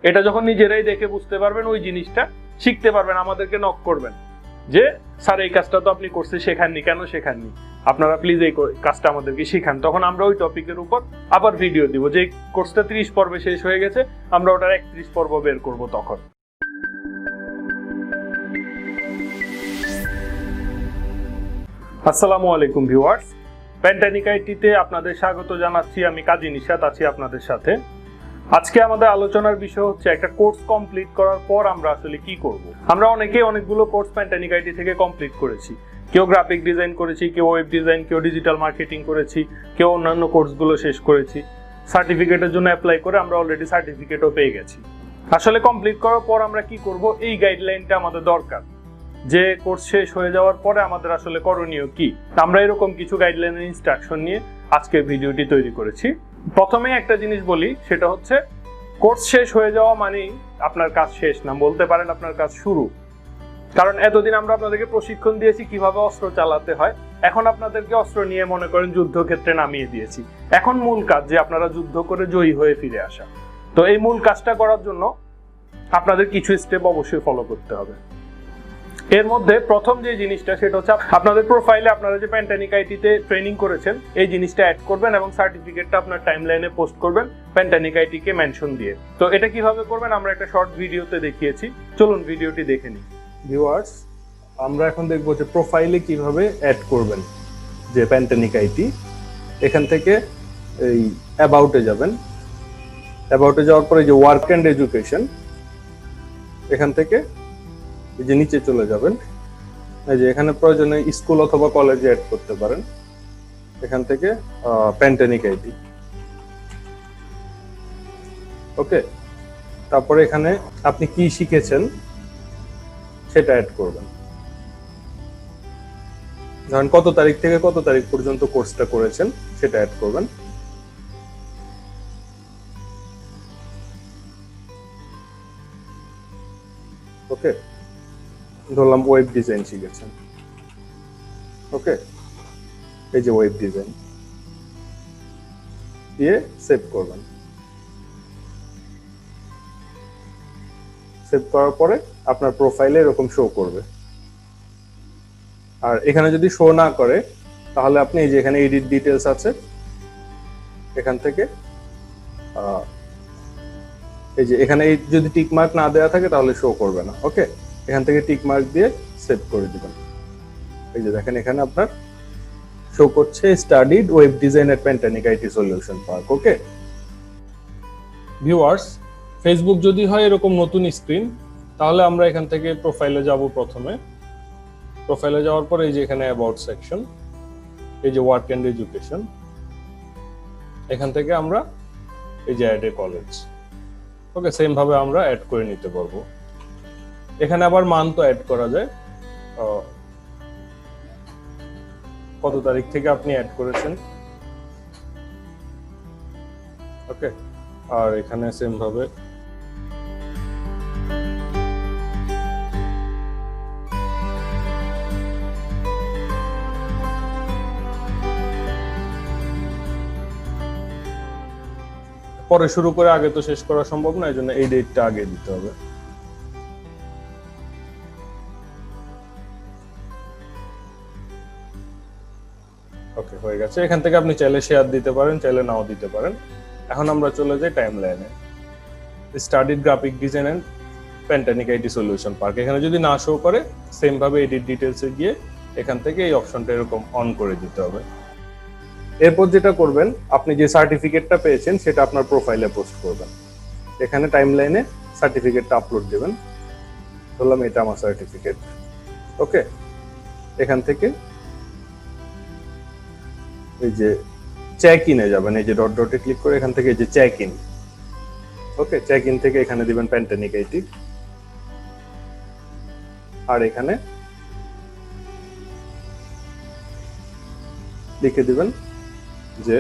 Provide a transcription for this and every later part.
এটা যখন নিজেরাই দেখে বুঝতে পারবেন, ওই জিনিসটা শিখতে পারবেন, আমাদেরকে নক করবেন যে স্যার এই কাজটা তো আপনি করতে শেখাননি, কেন শেখাননি, আপনারা প্লিজ এই কাজটা আমাদেরকে শেখান। তখন আমরা ওই টপিকের উপর আবার ভিডিও দিব। যে কোর্সটা 30 পর্বে শেষ হয়ে গেছে, আমরা ওটার 31 পর্ব বের করব তখন। আসসালামু আলাইকুম ভিউয়ার্স, প্যান্টানিক আইটিতে আপনাদের স্বাগত জানাচ্ছি। আমি কাজী নিশাত আছি আপনাদের সাথে। আজকে আমাদের আলোচনার বিষয় হচ্ছে একটা কোর্স কমপ্লিট করার পর আমরা আসলে কি করব। আমরা অনেকেই অনেকগুলো কোর্স প্যান্টানিক আইটি থেকে কমপ্লিট করেছি। কেউ গ্রাফিক ডিজাইন করেছি, কেউ ওয়েব ডিজাইন, কেউ ডিজিটাল মার্কেটিং করেছি, কেউ অন্যান্য কোর্সগুলো শেষ করেছি। সার্টিফিকেটের জন্য অ্যাপ্লাই করে আমরা অলরেডি সার্টিফিকেটও পেয়ে গেছি। আসলে কমপ্লিট করার পর আমরা কি করব, এই গাইডলাইনটা আমাদের দরকার। যে কোর্স শেষ হয়ে যাওয়ার পরে আমাদের আসলে করণীয় কি, আমরা এরকম কিছু গাইডলাইনের ইনস্ট্রাকশন নিয়ে আজকের ভিডিওটি তৈরি করেছি। প্রথমে একটা জিনিস বলি, সেটা হচ্ছে কোর্স শেষ হয়ে যাওয়া মানেই আপনার কাজ শেষ না, বলতে পারেন আপনার কাজ শুরু। কারণ এতদিন আমরা আপনাদেরকে প্রশিক্ষণ দিয়েছি কিভাবে অস্ত্র চালাতে হয়, এখন আপনাদেরকে অস্ত্র নিয়ে মনে করেন যুদ্ধক্ষেত্রে নামিয়ে দিয়েছি। এখন মূল কাজ যে আপনারা যুদ্ধ করে জয়ী হয়ে ফিরে আসা। তো এই মূল কাজটা করার জন্য আপনাদের কিছু স্টেপ অবশ্যই ফলো করতে হবে। এর মধ্যে প্রথম যে জিনিসটা, সেটা হচ্ছে আপনাদের প্রোফাইলে আপনারা যে প্যান্টানিক আইটিতে ট্রেনিং করেছেন এই জিনিসটা অ্যাড করবেন এবং সার্টিফিকেটটা আপনার টাইমলাইনে পোস্ট করবেন প্যান্টানিক আইটিকে মেনশন দিয়ে। তো এটা কিভাবে করবেন আমরা একটা শর্ট ভিডিওতে দেখিয়েছি, চলুন ভিডিওটি দেখে নিই। ভিউয়ার্স, আমরা এখন দেখবো যে প্রোফাইলে কিভাবে অ্যাড করবেন যে প্যান্টানিক আইটি। এখান থেকে এই অ্যাবাউটে যাবেন। অ্যাবাউটে যাওয়ার পরে যে ওয়ার্ক অ্যান্ড এডুকেশন, এখান থেকে এই যে নিচে চলে যাবেন। এই যে এখানে প্রয়োজনে স্কুল অথবা কলেজে অ্যাড করতে পারেন। এখান থেকে প্যান্টানিক আইটি, ওকে। তারপরে এখানে আপনি কি শিখেছেন সেটা অ্যাড করবেন। ধরেন কত তারিখ থেকে কত তারিখ পর্যন্ত কোর্সটা করেছেন সেটা অ্যাড করবেন। ওকে, ধরলাম ওয়েব ডিজাইন শিখেছেন, ওকে। এই যে ওয়েব ডিজাইন দিয়ে সেভ করবেন। সেভ করার পরে আপনার প্রোফাইলে এরকম শো করবে। আর এখানে যদি শো না করে তাহলে আপনি এই যে এখানে এডিট ডিটেলস আছে, এখান থেকে এই যে এখানে যদি টিক মার্ক না দেওয়া থাকে তাহলে শো করবে না, ওকে। এখান থেকে টিক মার্ক দিয়ে সেভ করে দিবেন। এই যে দেখেন এখানে আপনার শো করছে studied web design at Pantanik IT solution park, okay. Viewers, Facebook যদি হয় এরকম নতুন স্ক্রিন, তাহলে আমরা এখান থেকে প্রোফাইলে যাব। প্রথমে প্রোফাইলে যাওয়ার পর এই যে এখানে অ্যাবাউট সেকশন, এই যে ওয়ার্ক এন্ড এডুকেশন, এখান থেকে আমরা এই যে add a college, okay. Same ভাবে আমরা অ্যাড করে নিতে পারবো। এখানে আবার মান তো অ্যাড করা যায়, কত তারিখ থেকে আপনি অ্যাড করেছেন, ওকে। আর এখানে সেম ভাবে পরে শুরু করে আগে তো শেষ করা সম্ভব না, এই জন্য এই ডেটটা আগে দিতে হবে। ওকে, হয়ে গেছে। এখান থেকে আপনি চাইলে শেয়ার দিতে পারেন, চাইলে নাও দিতে পারেন। এখন আমরা চলে যাই টাইমলাইনে। Studied graphic design and Pantanik IT solution park, এখানে যদি না শো করে সেম ভাবে এডিট ডিটেলসে গিয়ে এখান থেকে এই অপশনটা এরকম অন করে দিতে হবে। এরপর যেটা করবেন, আপনি যে সার্টিফিকেটটা পেয়েছেন সেটা আপনার প্রোফাইলে পোস্ট করবেন। এখানে টাইমলাইনে সার্টিফিকেটটা আপলোড দেবেন। ধরলাম এটা আমার সার্টিফিকেট, ওকে। এখান থেকে এই যে চেক ইনে যাবেন, এই যে ডট ডটে ক্লিক করে এখান থেকে এই যে check in, okay. Check in থেকে এখানে দিবেন প্যান্টানিক আইটি, আর এখানে লিখে দিবেন যে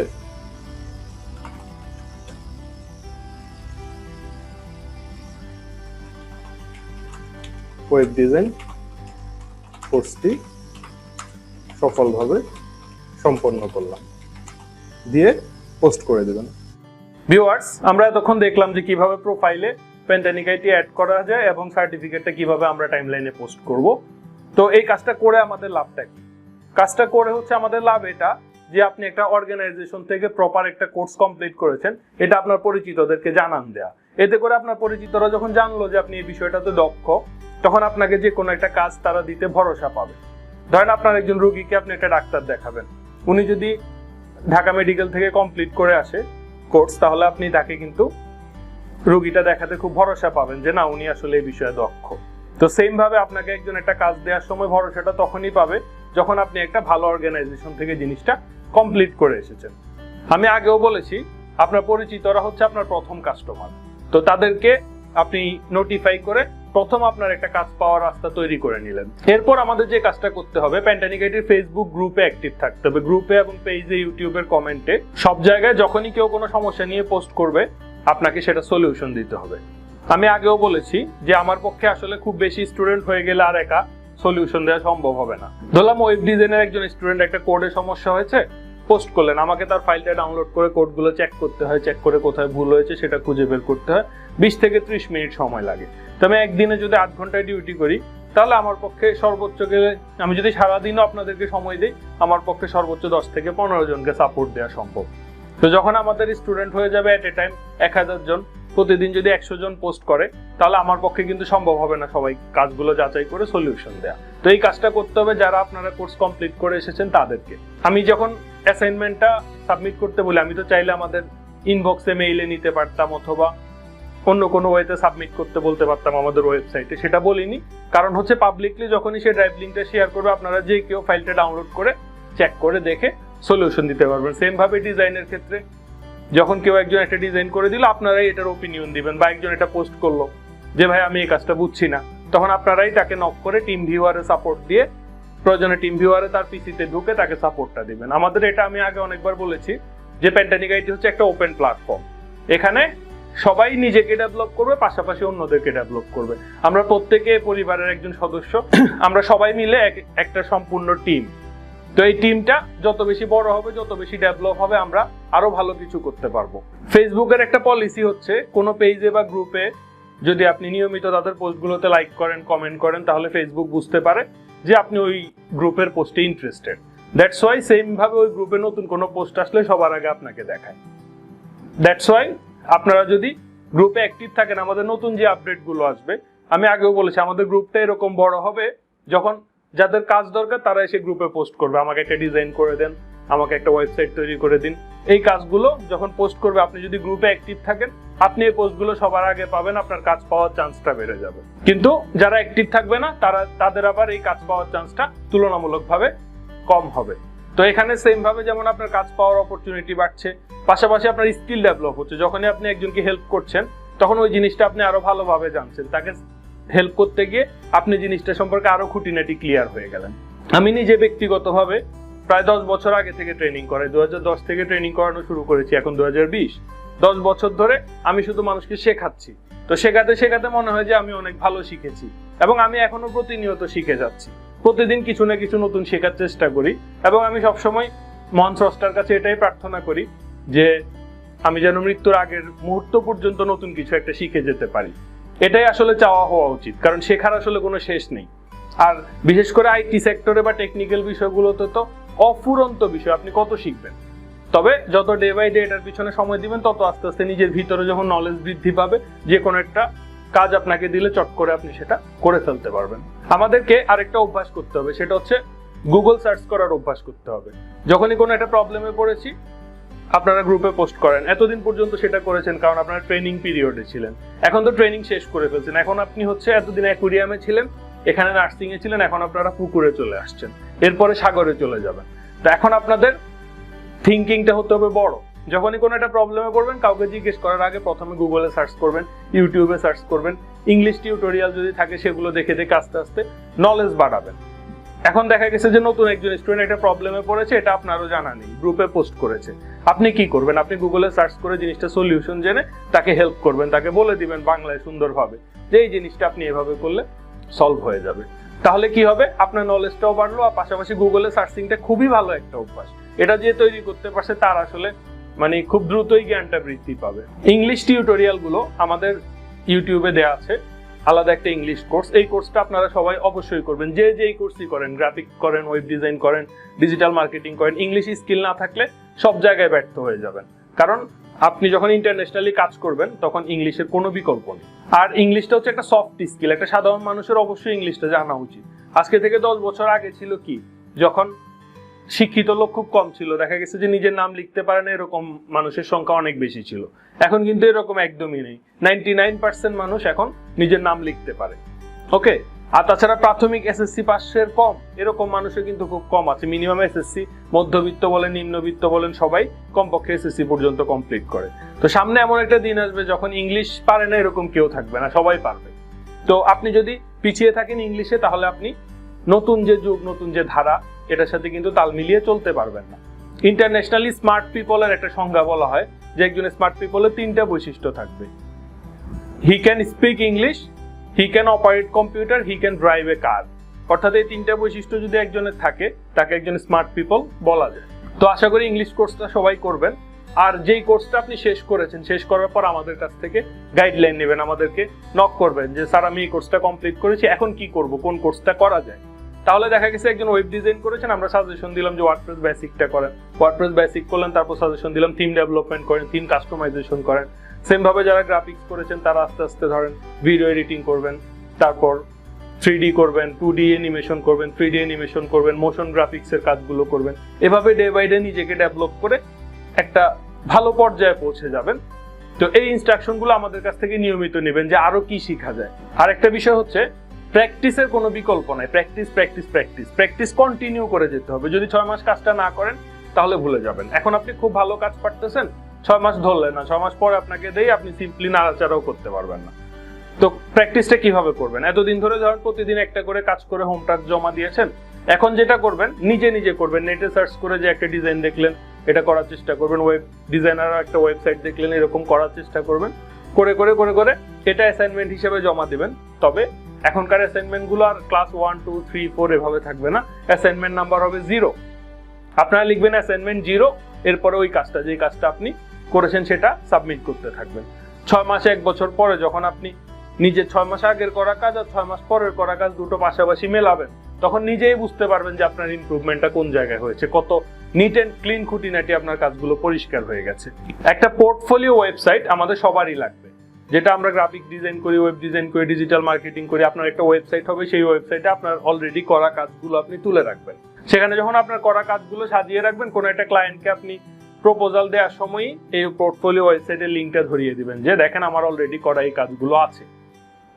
ওয়েব ডিজাইন কোর্সটি সফলভাবে সম্পন্ন করলাম, দিয়ে পোস্ট করে দেবেন। ভিউয়ার্স, আমরা এতক্ষণ দেখলাম যে কিভাবে প্রোফাইলে প্যান্ডেমিক আইডি অ্যাড করা যায় এবং সার্টিফিকেটটা কিভাবে আমরা টাইমলাইনে পোস্ট করব। তো এই কাজটা করে আমাদের লাভটা কি? কাজটা করে হচ্ছে আমাদের লাভ এটা যে আপনি একটা অর্গানাইজেশন থেকে প্রপার একটা কোর্স কমপ্লিট করেছেন, এটা আপনার পরিচিতদেরকে জানান দেয়া। এতে করে আপনার পরিচিতরা যখন জানলো যে আপনি এই বিষয়টাতে দক্ষ, তখন আপনাকে যে কোনো একটা কাজ তারা দিতে ভরসা পাবে। ধরেন আপনার একজন রোগীকে আপনি একটা ডাক্তার দেখাবেন, উনি যদি ঢাকা মেডিকেল থেকে কমপ্লিট করে আসে কোর্স, তাহলে আপনি তাকে কিন্তু রোগীটা দেখাতে খুব ভরসা পাবেন যে না, উনি আসলে এই বিষয়ে দক্ষ। তো সেম ভাবে আপনাকে একজন একটা কাজ দেওয়ার সময় ভরসাটা তখনই পাবে যখন আপনি একটা ভালো অর্গানাইজেশন থেকে জিনিসটা কমপ্লিট করে এসেছেন। আমি আগেও বলেছি, আপনার পরিচিতরা হচ্ছে আপনার প্রথম কাস্টমার। তো তাদেরকে আপনি নোটিফাই করে প্রথম আপনার একটা কাজ পাওয়ার রাস্তা তৈরি করে নিলেন। এরপর আমাদের যে কাজটা করতে হবে, প্যান্ডেমিক আইডির ফেসবুক গ্রুপে অ্যাক্টিভ থাকতে হবে। গ্রুপে এবং পেজে, ইউটিউবের কমেন্টে, সব জায়গায় যখনই কেউ কোনো সমস্যা নিয়ে পোস্ট করবে আপনাকে সেটা সলিউশন দিতে হবে। আমি আগেও বলেছি যে আমার পক্ষে আসলে খুব বেশি স্টুডেন্ট হয়ে গেলে আর একা সলিউশন দেওয়া সম্ভব হবে না। ধরলাম ওয়েব ডিজাইনের একজন স্টুডেন্ট একটা কোডে সমস্যা হয়েছে, পোস্ট করলেন, আমাকে তার ফাইলটা ডাউনলোড করে কোডগুলো চেক করতে হয়, চেক করে কোথায় ভুল হয়েছে সেটা খুঁজে বের করতে হয়, 20 থেকে 30 মিনিট সময় লাগে। তবে একদিনে যদি 8 ঘন্টায় ডিউটি করি, তাহলে আমার পক্ষে সর্বোচ্চ গেলে, আমি যদি সারাদিনও আপনাদেরকে সময় দিই, আমার পক্ষে সর্বোচ্চ 10 থেকে 15 জনকে সাপোর্ট দেওয়া সম্ভব। তো যখন আমাদের স্টুডেন্ট হয়ে যাবে এট এ টাইম 1000 জন, প্রতিদিন যদি 100 জন পোস্ট করে, তাহলে আমার পক্ষে কিন্তু সম্ভব হবে না সবাই কাজগুলো যাচাই করে সলিউশন দেয়া। তো এই কাজটা করতে হবে যারা আপনারা কোর্স কমপ্লিট করে এসেছেন তাদেরকে। আমি যখন অ্যাসাইনমেন্টটা সাবমিট করতে বলি, আমি তো চাইলে আমাদের ইনবক্সে মেইলে নিতে পারতাম অথবা অন্য কোনো ওয়েতে সাবমিট করতে বলতে পারতাম আমাদের ওয়েবসাইটে, সেটা বলিনি। কারণ হচ্ছে পাবলিকলি যখনই সে ড্রাইভ লিঙ্কটা শেয়ার করবে, আপনারা যে কেউ ফাইলটা ডাউনলোড করে চেক করে দেখে সলিউশন দিতে পারবেন। সেম ভাবে ডিজাইনের ক্ষেত্রে যখন কেউ একজন একটা ডিজাইন করে দিল, আপনারাই এটার ওপিনিয়ন দিবেন। বা একজন এটা পোস্ট করলো যে ভাই আমি এই কাজটা বুঝছি না, তখন আপনারাই তাকে নক করে টিম ভিউয়ারে সাপোর্ট দিয়ে, প্রয়োজনে টিম ভিউয়ারে তার পিসিতে ঢুকে তাকে সাপোর্টটা দিবেন। আমাদের এটা আমি আগে অনেকবার বলেছি যে প্যান্ডেমিক আইটি হচ্ছে একটা ওপেন প্ল্যাটফর্ম। এখানে সবাই নিজেকে ডেভেলপ করবে, পাশাপাশি অন্যদেরকে ডেভেলপ করবে। আমরা প্রত্যেকে পরিবারের একজন সদস্য, আমরা সবাই মিলে একটা সম্পূর্ণ টিম। তো এই টিমটা যত বেশি বড় হবে, যত বেশি ডেভেলপ হবে, আমরা আরো ভালো কিছু করতে পারবো। ফেসবুকের একটা পলিসি হচ্ছে, কোনো পেজে বা গ্রুপে যদি আপনি নিয়মিত তাদের পোস্টগুলোতে লাইক করেন, কমেন্ট করেন, তাহলে ফেসবুক বুঝতে পারে যে আপনি ওই গ্রুপের পোস্টে ইন্টারেস্টেড। দ্যাটস ওয়াই সেম ভাবে ওই গ্রুপে নতুন কোনো পোস্ট আসলে সবার আগে আপনাকে দেখায়। দ্যাটস ওয়াই আপনারা যদি গ্রুপে অ্যাক্টিভ থাকেন, আমাদের নতুন যে আপডেটগুলো আসবে, আমি আগেও বলেছি আমাদের গ্রুপটা এরকম বড় হবে যখন যাদের কাজ দরকার তারা এসে গ্রুপে পোস্ট করবে, আমাকে একটা ডিজাইন করে দেন, আমাকে একটা ওয়েবসাইট তৈরি করে দিন। এই কাজগুলো যখন পোস্ট করবে, আপনি যদি গ্রুপে অ্যাক্টিভ থাকেন, আপনি এই পোস্টগুলো সবার আগে পাবেন, আপনার কাজ পাওয়ার চান্সটা বেড়ে যাবে। কিন্তু যারা অ্যাক্টিভ থাকবে না, তাদের আবার এই কাজ পাওয়ার চান্সটা তুলনামূলকভাবে কম হবে। তো এখানে সেম ভাবে যেমন আপনার কাজ পাওয়ার অপরচুনিটি বাড়ছে, পাশাপাশি আপনার স্কিল ডেভেলপ হচ্ছে। যখনই আপনি একজনকে হেল্প করছেন, তখন ওই জিনিসটা আপনি আরো ভালোভাবে জানছেন, তাকে হেল্প করতে গিয়ে আপনি জিনিসটা সম্পর্কে আরো খুঁটিনাটি ক্লিয়ার হয়ে গেলেন। আমি নিজে ব্যক্তিগতভাবে প্রায় 10 বছর আগে থেকে ট্রেনিং করাই, 2010 থেকে ট্রেনিং করানো শুরু করেছি, এখন 2020। 10 বছর ধরে আমি শুধু মানুষকে শেখাচ্ছি। তো শেখাতে শেখাতে মনে হয় যে আমি অনেক ভালো শিখেছি, এবং আমি এখনো প্রতিনিয়ত শিখে যাচ্ছি। প্রতিদিন কিছু না কিছু নতুন শেখার চেষ্টা করি, এবং আমি সবসময় মহান স্রষ্টার কাছে এটাই প্রার্থনা করি যে আমি যেন মৃত্যুর আগের মুহূর্ত পর্যন্ত নতুন কিছু একটা শিখে যেতে পারি। এটাই আসলে চাওয়া হওয়া উচিত, কারণ শেখার আসলে কোনো শেষ নেই। আর বিশেষ করে আইটি সেক্টরে বা টেকনিক্যাল বিষয়গুলোতে তো অফুরন্ত বিষয়, আপনি কত শিখবেন। তবে যত ডে বাই ডে এটার পিছনে সময় দিবেন, তত আস্তে আস্তে নিজের ভিতরে যখন নলেজ বৃদ্ধি পাবে, যে কোনো একটা কাজ আপনাকে দিলে চট করে আপনি সেটা করে ফেলতে পারবেন। আমাদেরকে আরেকটা অভ্যাস করতে হবে, সেটা হচ্ছে গুগল সার্চ করার অভ্যাস করতে হবে। যখনই কোনো একটা প্রবলেমে পড়েছি, আপনারা গ্রুপে পোস্ট করেন। এতদিন পর্যন্ত সেটা করেছেন কারণ আপনারা ট্রেনিং পিরিয়ডে ছিলেন। এখন তো ট্রেনিং শেষ করে ফেলছেন, এখন আপনি হচ্ছে এতদিন অ্যাকুয়ারিয়ামে ছিলেন, এখানে নার্সিং এ ছিলেন, এখন আপনারা পুকুরে চলে আসছেন, এরপরে সাগরে চলে যাবেন। তো এখন আপনাদের থিঙ্কিংটা হতে হবে বড়। যখনই কোনো একটা প্রবলেমে পড়বেন, কাউকে জিজ্ঞেস করার আগে প্রথমে গুগলে সার্চ করবেন, ইউটিউবে সার্চ করবেন, ইংলিশ টিউটোরিয়াল যদি থাকে সেগুলো দেখে দেখে আস্তে আস্তে নলেজ বাড়াবেন। এখন দেখা গেছে যে নতুন একজন স্টুডেন্ট একটা প্রবলেমে পড়েছে, এটা আপনারও জানা নেই, গ্রুপে পোস্ট করেছে। আপনি কি করবেন? আপনি গুগলে সার্চ করে জিনিসটা সলিউশন জেনে তাকে হেল্প করবেন, তাকে বলে দিবেন বাংলায় সুন্দরভাবে যে এই জিনিসটা আপনি এভাবে করলে সলভ হয়ে যাবে। তাহলে কি হবে? আপনার নলেজটাও বাড়লো, আর পাশাপাশি গুগলে সার্চিংটা খুবই ভালো একটা অভ্যাস। এটা যে তৈরি করতে পারছে তার আসলে খুব দ্রুতই জ্ঞানটা বৃদ্ধি পাবে। ইংলিশ টিউটোরিয়াল গুলো আমাদের ইউটিউবে দেওয়া আছে আলাদা একটা ইংলিশ কোর্স। এই কোর্সটা আপনারা সবাই অবশ্যই করবেন, যে যেই কোর্সই করেন, গ্রাফিক করেন, ওয়েব ডিজাইন করেন, ডিজিটাল মার্কেটিং করেন, ইংলিশ স্কিল না থাকলে সব জায়গায় ব্যর্থ হয়ে যাবেন। কারণ আপনি যখন ইন্টারন্যাশনালি কাজ করবেন তখন ইংলিশের কোনো বিকল্প নেই। আর ইংলিশটা হচ্ছে একটা সফট স্কিল, একটা সাধারণ মানুষের অবশ্যই ইংলিশটা জানা উচিত। আজকে থেকে 10 বছর আগে ছিল কি, যখন শিক্ষিত লোক খুব কম ছিল, দেখা গেছে যে নিজের নাম লিখতে পারে না এরকম মানুষের সংখ্যা অনেক বেশি ছিল। এখন কিন্তু এরকম একদমই নেই, 99% মানুষ এখন নিজের নাম লিখতে পারে। ওকে, আর তাছাড়া প্রাথমিক এসএসসি পাশের কম এরকম মানুষের কিন্তু খুব কম আছে। মিনিমাম এসএসসি, মধ্যবিত্ত বলেন নিম্নবিত্ত বলেন, সবাই কমপক্ষে এসএসসি পর্যন্ত কমপ্লিট করে। তো সামনে এমন একটা দিন আসবে যখন ইংলিশ পারে না এরকম কেউ থাকবে না, সবাই পারবে। তো আপনি যদি পিছিয়ে থাকেন ইংলিশে, তাহলে আপনি নতুন যে যুগ, নতুন যে ধারা, এটার সাথে কিন্তু তাল মিলিয়ে চলতে পারবেন না। ইন্টারন্যাশনালি স্মার্ট পিপলের একটা সংজ্ঞা বলা হয় যে একজন স্মার্ট পিপলের 3টা বৈশিষ্ট্য থাকবে: he can speak English, he can operate computer, he can drive a car. অর্থাৎ এই 3টা বৈশিষ্ট্য যদি একজনের থাকে, তাকে একজন স্মার্ট পিপল বলা যায়। তো আশা করি ইংলিশ কোর্সটা সবাই করবেন। আর যেই কোর্সটা আপনি শেষ করেছেন, শেষ করার পর আমাদের কাছ থেকে গাইডলাইন নেবেন, আমাদেরকে নক করবেন যে স্যার আমি এই কোর্সটা কমপ্লিট করেছি, এখন কি করব, কোন কোর্সটা করা যায়। তাহলে দেখা গেছে একজন ওয়েব ডিজাইন করেছেন, আমরা সাজেশন দিলাম যে ওয়ার্ডপ্রেস বেসিকটা করেন, ওয়ার্ডপ্রেস বেসিক করলেন, তারপর সাজেশন দিলাম থিম ডেভেলপমেন্ট করেন, থিম কাস্টমাইজেশন করেন। সেম ভাবে যারা গ্রাফিক্স করেছেন তারা আস্তে আস্তে ধরেন ভিডিও এডিটিং করবেন, তারপর 3D করবেন, 2D অ্যানিমেশন করবেন, 3D অ্যানিমেশন করবেন, মোশন গ্রাফিক্স এর কাজগুলো করবেন। এভাবে ডে বাই ডে নিজেকে ডেভেলপ করে একটা ভালো পর্যায়ে পৌঁছে যাবেন। তো এই ইনস্ট্রাকশনগুলো আমাদের কাছ থেকে নিয়মিত নেবেন যে আরো কি শেখা যায়। আর একটা বিষয় হচ্ছে প্র্যাকটিসের কোনো বিকল্প নাই। Practice practice practice practice continue করে যেতে হবে। যদি 6 মাস কাজটা না করেন তাহলে ভুলে যাবেন। এখন আপনি খুব ভালো কাজ পারতেছেন, 6 মাস ধরলেন না, 6 মাস পরে আপনাকে দেই আপনি সিম্পলি নাড়াচাড়াও করতে পারবেন না। তো প্র্যাকটিসটা কিভাবে করবেন? এতদিন ধরে ধরেন প্রতিদিন একটা করে কাজ করে হোম টাস্ক জমা দিয়েছেন, এখন যেটা করবেন নিজে নিজে করবেন। নেটে সার্চ করে যে একটা ডিজাইন দেখলেন, এটা করার চেষ্টা করবেন। ওয়েব ডিজাইনার একটা ওয়েবসাইট দেখলেন, এরকম করার চেষ্টা করবেন। করে করে করে করে এটা অ্যাসাইনমেন্ট হিসেবে জমা দিবেন। তবে এখনকার অ্যাসাইনমেন্ট গুলো আর ক্লাস 1, 2, 3, 4 এভাবে থাকবে না। অ্যাসাইনমেন্ট নাম্বার হবে 0। আপনারা লিখবেন অ্যাসাইনমেন্ট 0, এরপরে ওই কাজটা, যে কাজটা আপনি করেছেন সেটা সাবমিট করতে থাকবেন। 6 মাসে 1 বছর পরে যখন আপনি নিজের 6 মাস আগের করা কাজ আর 6 মাস পরের করা কাজ দুটো পাশাপাশি মেলাবেন, তখন নিজেই বুঝতে পারবেন যে আপনার ইমপ্রুভমেন্টটা কোন জায়গায় হয়েছে, কত নিট এন্ড ক্লিন খুঁটিনাটি আপনার কাজগুলো পরিষ্কার হয়ে গেছে। একটা পোর্টফোলিও ওয়েবসাইট আমাদের সবারই লাগবে, যেটা আমরা গ্রাফিক ডিজাইন করি, ওয়েব ডিজাইন করি, ডিজিটাল মার্কেটিং করি। আপনার একটা ওয়েবসাইট হবে, সেই ওয়েবসাইটে আপনার অলরেডি করা কাজগুলো আপনি তুলে রাখবেন। সেখানে যখন আপনার করা কাজগুলো সাজিয়ে রাখবেন, কোনো একটা ক্লায়েন্টকে আপনি প্রপোজাল দেওয়ার সময়ই এই পোর্টফোলিও ওয়েবসাইটের লিঙ্কটা ধরিয়ে দিবেন যে দেখেন আমার অলরেডি করা এই কাজগুলো আছে।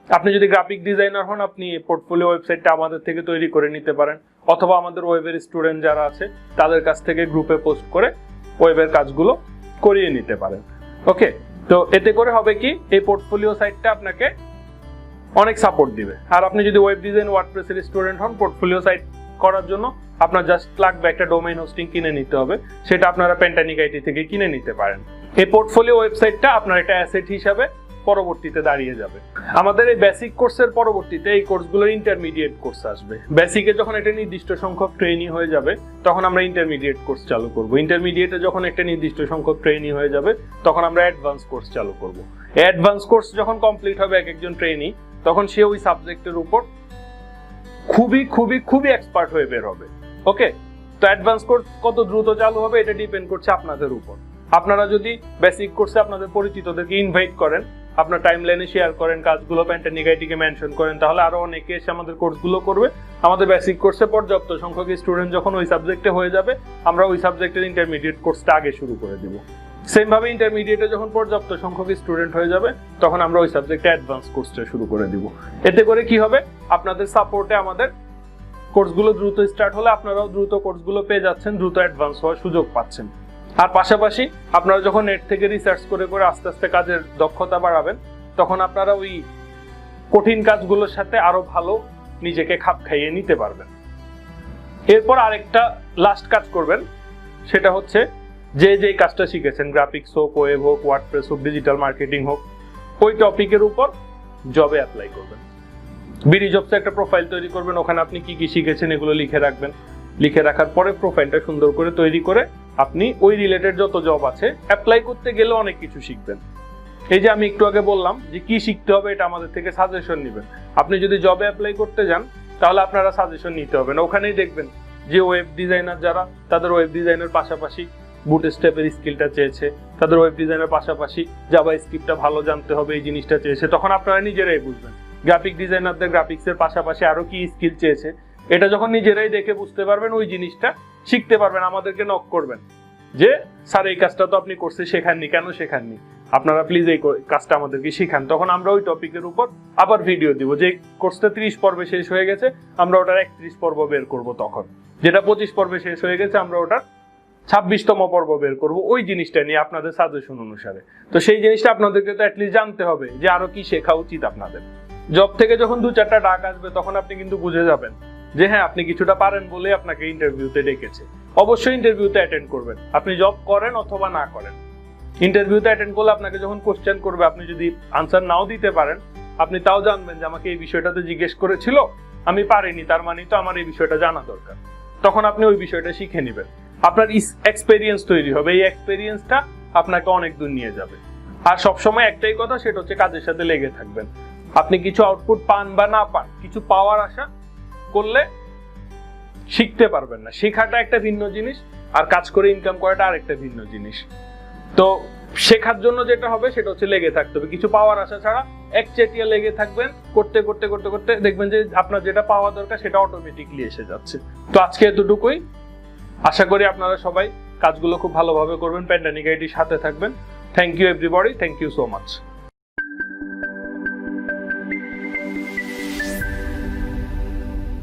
আপনি যদি গ্রাফিক ডিজাইনার হন, আপনি পোর্টফোলিও ওয়েবসাইটটা আমাদের থেকে তৈরি করে নিতে পারেন, অথবা আমাদের ওয়েবের স্টুডেন্ট যারা আছে তাদের কাছ থেকে গ্রুপে পোস্ট করে ওয়েবের কাজগুলো করিয়ে নিতে পারেন। ওকে, তো এতে করে হবে কি, এই পোর্টফোলিও সাইটটা আপনাকে অনেক সাপোর্ট দিবে। আর আপনি যদি ওয়েব ডিজাইন ওয়ার্ডপ্রেসের স্টুডেন্ট হন, পোর্টফোলিও সাইট করার জন্য আপনার জাস্ট লাগবে একটা ডোমেইন হোস্টিং কিনে নিতে হবে, সেটা আপনারা পেন্টানিক আইটি থেকে কিনে নিতে পারেন। এই পোর্টফোলিও ওয়েবসাইটটা আপনার একটা অ্যাসেট হিসাবে পরবর্তীতে দাঁড়িয়ে যাবে। আমাদের এই বেসিক কোর্সের পরবর্তীতে এই কোর্সগুলোর ইন্টারমিডিয়েট কোর্স আসবে। বেসিকে যখন একটা নির্দিষ্ট সংখ্যক ট্রেনি হয়ে যাবে, তখন আমরা ইন্টারমিডিয়েট কোর্স চালু করব। ইন্টারমিডিয়েটে যখন একটা নির্দিষ্ট সংখ্যক ট্রেনি হয়ে যাবে, তখন আমরা অ্যাডভান্স কোর্স চালু করব। অ্যাডভান্স কোর্স যখন কমপ্লিট হবে এক একজন ট্রেনি, তখন সে ওই সাবজেক্টের উপর খুবই খুবই খুবই এক্সপার্ট হয়ে বের হবে। ওকে, তো অ্যাডভান্স কোর্স কত দ্রুত চালু হবে এটা ডিপেন্ড করছে আপনাদের উপর। আপনারা যদি বেসিক কোর্সে আপনাদের পরিচিতদেরকে ইনভাইট করেন, আপনার টাইমলাইনে শেয়ার করেন, কাজগুলো পেন্টানিক আইটিকে মেনশন করেন, তাহলে আরো অনেকে এসে আমাদের কোর্সগুলো করবে। আমাদের বেসিক কোর্সে পর্যাপ্ত সংখ্যক স্টুডেন্ট যখন ওই সাবজেক্টে হয়ে যাবে, আমরা ওই সাবজেক্টের ইন্টারমিডিয়েট কোর্সটা আগে শুরু করে দিব। সেম ভাবে ইন্টারমিডিয়েটে যখন পর্যাপ্ত সংখ্যক স্টুডেন্ট হয়ে যাবে, তখন আমরা ওই সাবজেক্টে অ্যাডভান্স কোর্সটা শুরু করে দিব। এতে করে কি হবে, আপনাদের সাপোর্টে আমাদের কোর্সগুলো দ্রুত স্টার্ট হলে আপনারাও দ্রুত কোর্সগুলো পেয়ে যাচ্ছেন, দ্রুত অ্যাডভান্স হওয়ার সুযোগ পাচ্ছেন। আর পাশাপাশি আপনারা যখন নেট থেকে রিসার্চ করে করে আস্তে আস্তে কাজের দক্ষতা বাড়াবেন, তখন আপনারা ওই কঠিন কাজগুলোর সাথে আরো ভালো নিজেকে খাপ খাইয়ে নিতে পারবেন। এরপর আরেকটা লাস্ট কাজ করবেন, সেটা হচ্ছে যে কাজটা শিখেছেন, গ্রাফিক্স হোক, ওয়েব হোক, ওয়ার্ডপ্রেস হোক, ডিজিটাল মার্কেটিং হোক, ওই টপিকের উপর জবে অ্যাপ্লাই করবেন। বিডি জবসে একটা প্রোফাইল তৈরি করবেন, ওখানে আপনি কি কি শিখেছেন এগুলো লিখে রাখবেন। লিখে রাখার পরে প্রোফাইলটা সুন্দর করে তৈরি করে আপনি ওই রিলেটেড যত জব আছে অ্যাপ্লাই করতে গেলে অনেক কিছু শিখবেন। এই যে আমি একটু আগে বললাম যে কি শিখতে হবে এটা আমাদের থেকে সাজেশন নেবেন। আপনি যদি জবে অ্যাপ্লাই করতে যান তাহলে আপনারা সাজেশন নিতে হবে না, ওখানেই দেখবেন যে ওয়েব ডিজাইনার যারা তাদের ওয়েব ডিজাইনের পাশাপাশি বুটস্ট্র্যাপের স্কিলটা চেয়েছে, তাদের ওয়েব ডিজাইনের পাশাপাশি জাভা স্ক্রিপ্টটা ভালো জানতে হবে এই জিনিসটা চেয়েছে, তখন আপনারা নিজেরাই বুঝবেন। গ্রাফিক ডিজাইনারদের গ্রাফিক্সের পাশাপাশি আরো কি স্কিল চেয়েছে এটা যখন নিজেরাই দেখে বুঝতে পারবেন ওই জিনিসটা শিখতে পারবেন, আমাদেরকে নক করবেন যে স্যার এই কাজটা তো আপনি কোর্সে শেখাননি, কেন শেখাননি, আপনারা প্লিজ এই কাজটা আমাদেরকে শিখান। তখন আমরা ওই টপিকের উপর আবার ভিডিও দিব। যে কোর্সটা 30 পর্বে শেষ হয়ে গেছে আমরা ওটার 31 পর্ব বের করব, তখন যেটা 25 পর্বে শেষ হয়ে গেছে আমরা ওটার 26তম পর্ব বের করব ওই জিনিসটা নিয়ে আপনাদের সাজেশন অনুসারে। তো সেই জিনিসটা আপনাদেরকে তো অ্যাটলিস্ট জানতে হবে যে আরো কি শেখা উচিত আপনাদের। জব থেকে যখন 2-4টা ডাক আসবে তখন আপনি কিন্তু বুঝে যাবেন যে হ্যাঁ আপনি কিছুটা পারেন বলে আপনাকে ইন্টারভিউতে ডেকেছে। অবশ্যই ইন্টারভিউতে অ্যাটেন্ড করবেন, আপনি জব করেন অথবা না করেন। ইন্টারভিউতে অ্যাটেন্ড করলে আপনাকে যখন কোশ্চেন করবে আপনি যদি আনসার নাও দিতে পারেন আপনি তাও জানবেন যে আমাকে এই বিষয়টাতে জিজ্ঞেস করেছিল, আমি পারিনি, তার মানে তো আমার এই বিষয়টা জানা দরকার। তখন আপনি ওই বিষয়টা শিখে নেবেন, আপনার এক্সপেরিয়েন্স তৈরি হবে, এই এক্সপেরিয়েন্সটা আপনাকে অনেক দূর নিয়ে যাবে। আর সবসময় একটাই কথা, সেটা হচ্ছে কাজের সাথে লেগে থাকবেন। আপনি কিছু আউটপুট পান বা না পান, কিছু পাওয়ার আশা করলে শিখতে পারবেন না। শেখাটা একটা ভিন্ন জিনিস আর কাজ করে ইনকাম করাটা আরেকটা ভিন্ন জিনিস। তো শেখার জন্য যেটা হবে সেটা হচ্ছে লেগে থাকতে হবে, কিছু পাওয়ার আশা ছাড়া একচেটিয়া লেগে থাকবেন, করতে করতে করতে করতে দেখবেন যে আপনার যেটা পাওয়া দরকার সেটা অটোমেটিকলি এসে যাচ্ছে। তো আজকে এতটুকুই, আশা করি আপনারা সবাই কাজগুলো খুব ভালোভাবে করবেন, প্যান্ডামিক আইটির সাথে থাকবেন। Thank you everybody, thank you so much.